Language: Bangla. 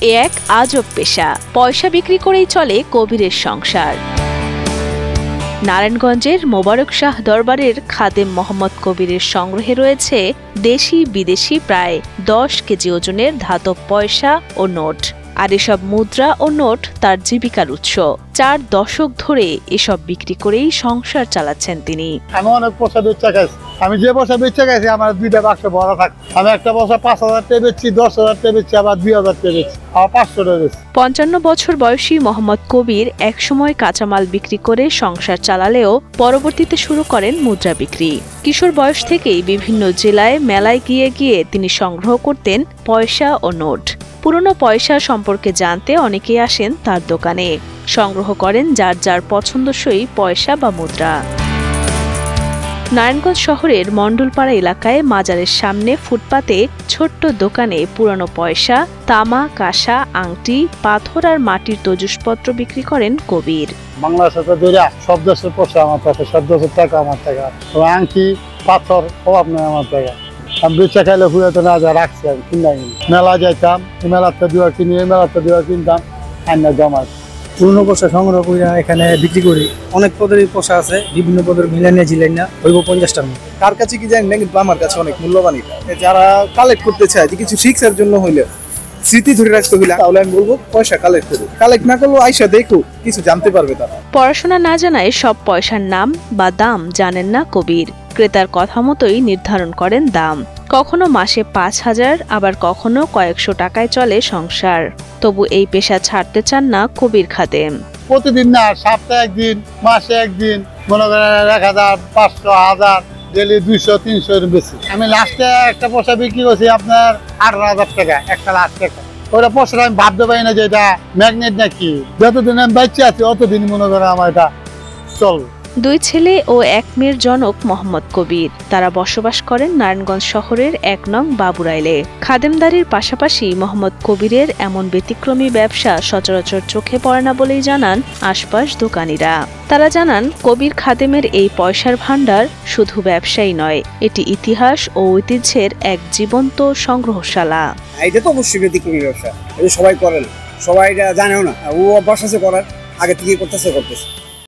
এ এক আজব পেশা। পয়সা বিক্রি করেই চলে কবিরের সংসার। নারায়ণগঞ্জের মোবারক শাহ দরবারের খাদেম মোহাম্মদ কবিরের সংগ্রহে রয়েছে দেশি বিদেশি প্রায় 10 কেজি ওজনের ধাতব পয়সা ও নোট। আর এসব মুদ্রা ও নোট তার জীবিকার উৎস। 4 দশক ধরে এসব বিক্রি করেই সংসার চালাচ্ছেন তিনি। আমি অনেক পয়সা বেচা খাইছি। আমি যে পয়সা বেচা খাইছি আমার 2টা বাক্স ভরা থাকে। আমি একটা পয়সা 5,000 টাকা বেচছি, 10,000 টাকা বেচছি, আবার 2,000 টাকা বেচছি, আবার 500 টাকা বেচছি। 55 বছর বয়সী মোহাম্মদ কবির একসময় কাঁচামাল বিক্রি করে সংসার চালালেও পরবর্তীতে শুরু করেন মুদ্রা বিক্রি। কিশোর বয়স থেকেই বিভিন্ন জেলায় মেলায় গিয়ে গিয়ে তিনি সংগ্রহ করতেন পয়সা ও নোট। পুরনো পয়সা সম্পর্কে জানতে অনেকেই আসেন তার দোকানে। সংগ্রহ করেন যার যার পছন্দসই পয়সা বা মুদ্রা। নারায়ণগঞ্জ শহরের মণ্ডলপাড়া এলাকায় মাজারের সামনে ফুটপাতে ছোট্ট দোকানে পুরনো পয়সা, তামা, কাঁসা, আংটি, পাথর আর মাটির তজুসপত্র বিক্রি করেন কবির। বাংলার সাথে ধরে সব দেশের পয়সা আমার টাকা, সব দেশের টাকা আমার টাকা, আংটি পাথর অভাব নেই আমার টাকা। আমি বেচা খাইলে হুয়াতে না যা রাখছি, আমি কিনাই মেলা যাইতাম, এই মেলাতে দুয়া কিনি, এই মেলাতে দুয়া কিনতাম, আইনা জমাই। পুরনো পোশাক সংগ্রহ করে এখানে বিক্রি করি। অনেক পদের পোশাক আছে, বিভিন্ন পদের মিলানিয়া জিলাইনা হইব 50টার মতো। কার কাছে কি জানি না, কিন্তু আমার কাছে অনেক মূল্যবান। যারা কালেক্ট করতে চায়, যে কিছু শিক্ষার জন্য হইলে, স্মৃতি ধরে রাখতে হইলে, তাহলে আমি বলবো পয়সা কালেক্ট করো। কালেক্ট না করলেও আইসা দেখো, কিছু জানতে পারবে তারা। পড়াশোনা না জানায় সব পয়সার নাম বা দাম জানেন না কবির। ক্রেতার কথা মতোই নির্ধারণ করেন দাম। কখনো মাসে 5,000, আবার কখনো কয়েকশো টাকায় চলে সংসার। তবু এই পেশা ছাড়তে চান না কবির খাদেম। প্রতিদিন না, সপ্তাহে একদিন, মাসে একদিন, মনে করেন 1,000, 500, 1000, ডেলি 200, 300 এর বেশি। আমি লাস্টে একটা পয়সা বিক্রি করছি আপনার 18,000 টাকা, 1 লাখ টাকা। ওটা পয়সাটা আমি ভাবতে পারি না যে এটা ম্যাগনেট নাকি। যতদিন আমি বেঁচে আছি অতদিন মনে করেন আমার এটা চলবে। 2 ছেলে ও 1 মেয়ের জনক মোহাম্মদ কবির। তারা বসবাস করেন নারায়ণগঞ্জ শহরের 1 নং বাবুরাইলে। খাদেমদারির পাশাপাশি মোহাম্মদ কবিরের এমন ব্যতিক্রমী ব্যবসা সচরাচর চোখে পড়ে না বলেই জানান আশপাশ দোকানিরা। তারা জানান কবির খাদেমের এই পয়সার ভান্ডার শুধু ব্যবসায়ী নয়, এটি ইতিহাস ও ঐতিহ্যের এক জীবন্ত সংগ্রহশালা। এটা তো অবশ্যই ব্যতিক্রমী ব্যবসা, এটা সবাই করেন, সবাই এটা জানেও না। ও অভ্যাস আছে করার, আগে থেকে করতেছে।